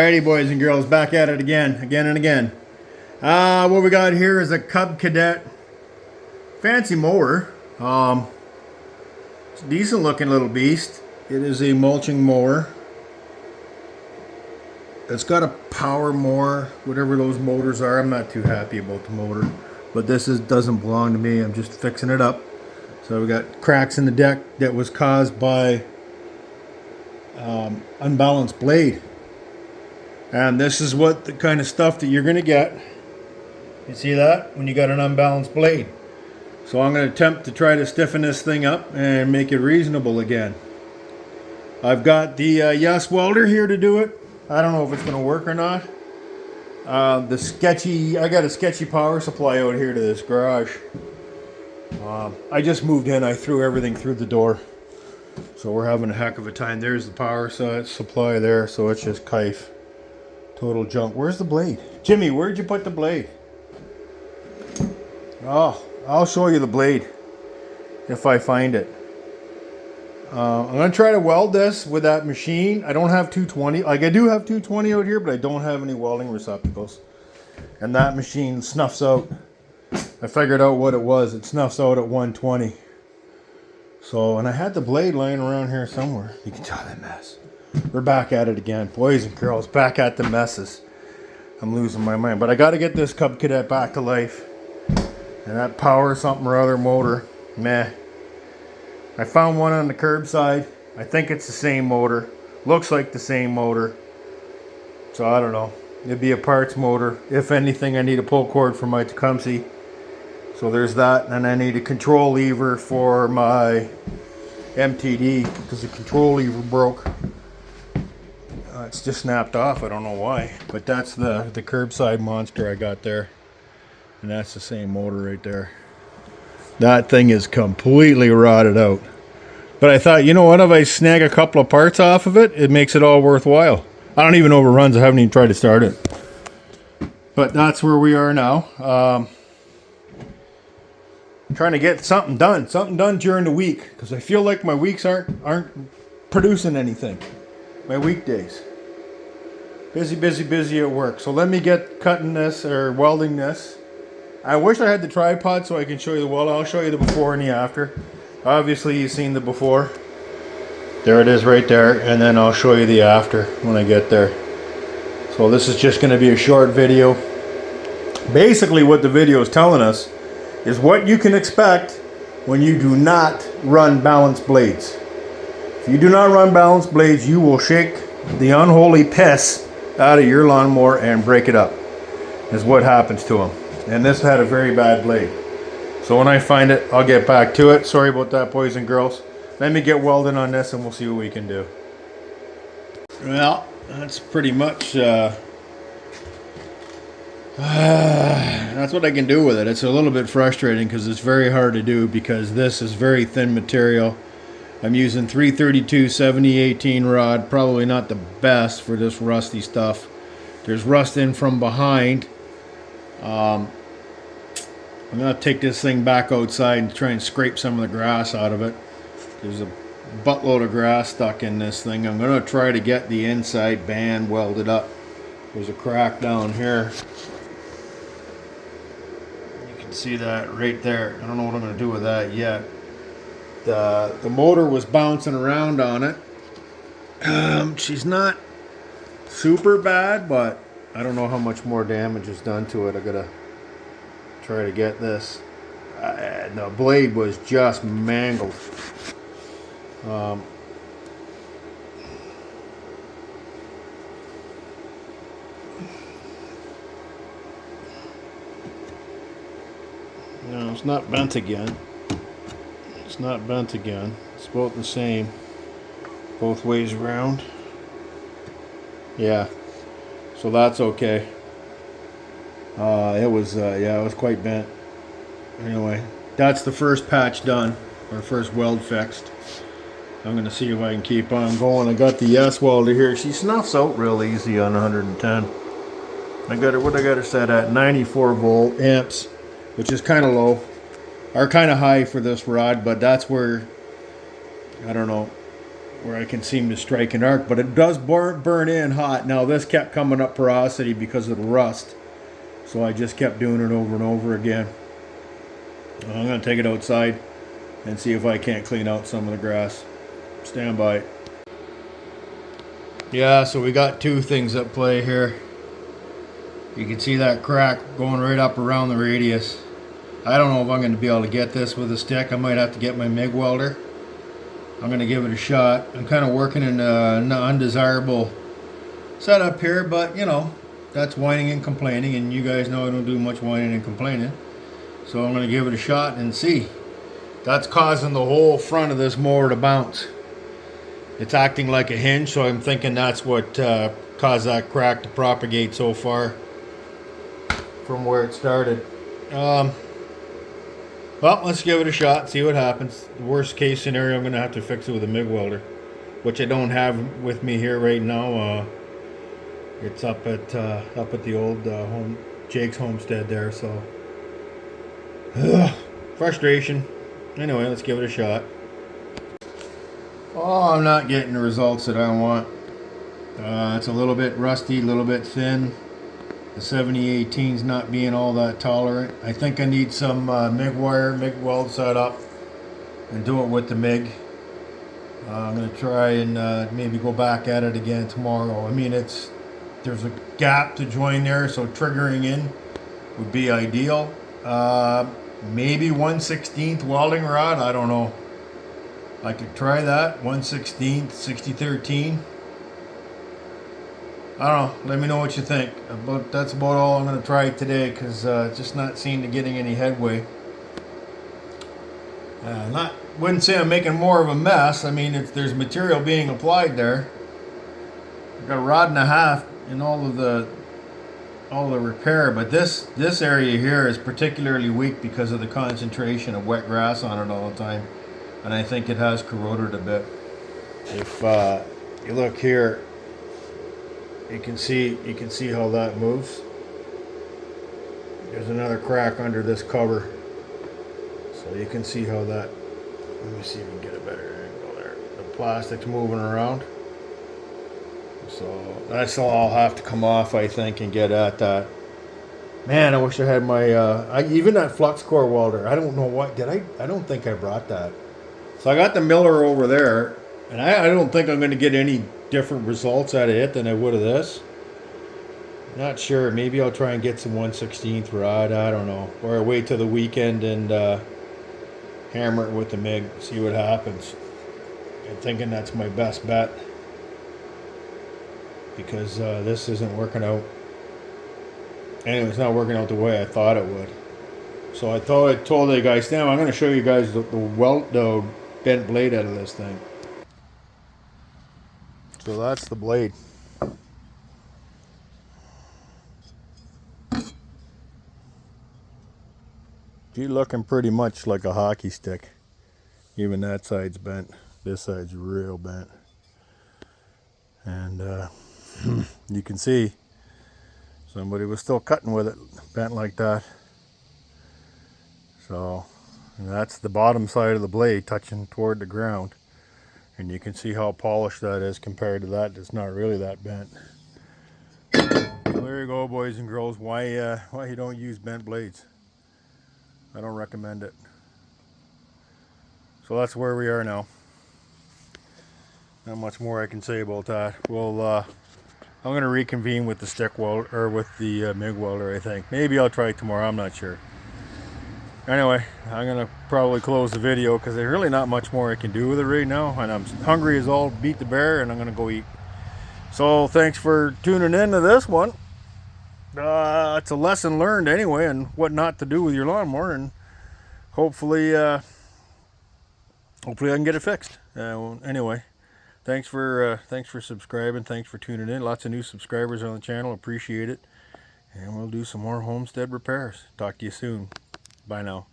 Alrighty, boys and girls, back at it again and again. What we got here is a Cub Cadet fancy mower. It's a decent looking little beast. It is a mulching mower. It's got a power mower, whatever those motors are. I'm not too happy about the motor, but doesn't belong to me. I'm just fixing it up. So we got cracks in the deck that was caused by unbalanced blade. And this is what the kind of stuff that you're going to get. You see that? When you got an unbalanced blade. So I'm going to attempt to try to stiffen this thing up and make it reasonable again. I've got the Yeswelder here to do it. I don't know if it's going to work or not. I got a sketchy power supply out here to this garage. I just moved in. I threw everything through the door. So we're having a heck of a time. There's the power supply there. So it's just kife. Total junk. Where's the blade? Jimmy, where'd you put the blade? Oh, I'll show you the blade if I find it. I'm going to try to weld this with that machine. I don't have 220. Like, I do have 220 out here, but I don't have any welding receptacles. And that machine snuffs out. I figured out what it was. It snuffs out at 120. So, and I had the blade laying around here somewhere. You can tell that mess. We're back at it again. Boys and girls, back at the messes. I'm losing my mind. But I got to get this Cub Cadet back to life. And that power something or other motor, meh. I found one on the curbside. I think it's the same motor. Looks like the same motor. So I don't know. It'd be a parts motor. If anything, I need a pull cord for my Tecumseh. So there's that. And I need a control lever for my MTD because the control lever broke. It's just snapped off. I don't know why. But that's the curbside monster I got there. And that's the same motor right there. That thing is completely rotted out. But I thought, you know what? If I snag a couple of parts off of it, it makes it all worthwhile. I don't even know if it runs. I haven't even tried to start it. But that's where we are now. Trying to get something done during the week. Because I feel like my weeks aren't producing anything. My weekdays. Busy at work. So let me get cutting this or welding this. I wish I had the tripod so I can show you the weld. I'll show you the before and the after. Obviously you've seen the before. There it is right there. And then I'll show you the after when I get there. So this is just going to be a short video. Basically what the video is telling us is what you can expect when you do not run balanced blades. If you do not run balanced blades, you will shake the unholy piss out of your lawnmower and break it up. Is what happens to them. And this had a very bad blade. So when I find it, I'll get back to it. Sorry about that, boys and girls. Let me get welding on this and we'll see what we can do. Well, that's pretty much that's what I can do with it. It's a little bit frustrating because it's very hard to do because this is very thin material. I'm using 332 70/18 rod. Probably not the best for this rusty stuff. There's rust in from behind. I'm going to take this thing back outside and try and scrape some of the grass out of it. There's a buttload of grass stuck in this thing. I'm going to try to get the inside band welded up. There's a crack down here. You can see that right there. I don't know what I'm going to do with that yet. The motor was bouncing around on it. She's not super bad, but I don't know how much more damage is done to it. I gotta try to get this. The blade was just mangled. No, it's not bent again. It's not bent again. It's both the same. Both ways around. Yeah. So that's okay. It was quite bent. Anyway, that's the first patch done, or first weld fixed. I'm gonna see if I can keep on going. I got the Yeswelder here. She snuffs out real easy on 110. I got her set at 94 volt amps, which is kind of low, or kind of high for this rod, but that's where, I don't know, where I can seem to strike an arc, but it does burn in hot. Now this kept coming up porosity because of the rust, so I just kept doing it over and over again. I'm going to take it outside and see if I can't clean out some of the grass. Stand by. Yeah, so we got two things at play here. You can see that crack going right up around the radius. I don't know if I'm going to be able to get this with a stick. I might have to get my MIG welder. I'm going to give it a shot. I'm kind of working in an undesirable setup here, but you know, that's whining and complaining, and you guys know I don't do much whining and complaining. So I'm going to give it a shot and see. That's causing the whole front of this mower to bounce. It's acting like a hinge, so I'm thinking that's what caused that crack to propagate so far from where it started. Well, let's give it a shot, see what happens. The worst case scenario, I'm going to have to fix it with a MIG welder, which I don't have with me here right now. It's up at the old Jake's homestead there, so frustration. Anyway, let's give it a shot. Oh, I'm not getting the results that I want. It's a little bit rusty, a little bit thin. The 7018's not being all that tolerant. I think I need some MIG wire, MIG weld set up, and do it with the MIG. I'm going to try and maybe go back at it again tomorrow. I mean, there's a gap to join there, so triggering in would be ideal. Maybe 1/16 welding rod, I don't know. I could try that, 1/16, 6013. I don't know, let me know what you think. But that's about all I'm going to try today, because just not seem to getting any headway. Wouldn't say I'm making more of a mess. I mean, there's material being applied there. I've got a rod and a half in all the repair, but this area here is particularly weak because of the concentration of wet grass on it all the time, and I think it has corroded a bit. If you look here, you can see how that moves. There's another crack under this cover, so you can see how that. Let me see if we can get a better angle there. The plastic's moving around. So that's all I'll have to come off, I think, and get at that. Man, I wish I had my even that flux core welder. I don't know what I don't think I brought that. So I got the Miller over there, and I don't think I'm going to get any different results out of it than I would of this. Not sure. Maybe I'll try and get some 1/16 rod. I don't know, or wait till the weekend and hammer it with the MIG. See what happens. I'm thinking that's my best bet, because this isn't working out. Anyway, it's not working out the way I thought it would. So I told the guys, now I'm going to show you guys the bent blade out of this thing. So that's the blade. She's looking pretty much like a hockey stick. Even that side's bent. This side's real bent. And you can see somebody was still cutting with it, bent like that. So that's the bottom side of the blade touching toward the ground, and you can see how polished that is compared to that. It's not really that bent. So there you go, boys and girls. Why you don't use bent blades? I don't recommend it. So that's where we are now. Not much more I can say about that. Well, I'm going to reconvene with the stick welder, or with the MIG welder, I think. Maybe I'll try it tomorrow, I'm not sure. Anyway, I'm going to probably close the video because there's really not much more I can do with it right now. And I'm hungry as all beat the bear, and I'm going to go eat. So thanks for tuning in to this one. It's a lesson learned anyway, and what not to do with your lawnmower. And hopefully I can get it fixed. Anyway. Thanks for subscribing. Thanks for tuning in. Lots of new subscribers on the channel. Appreciate it. And we'll do some more homestead repairs. Talk to you soon. Bye now.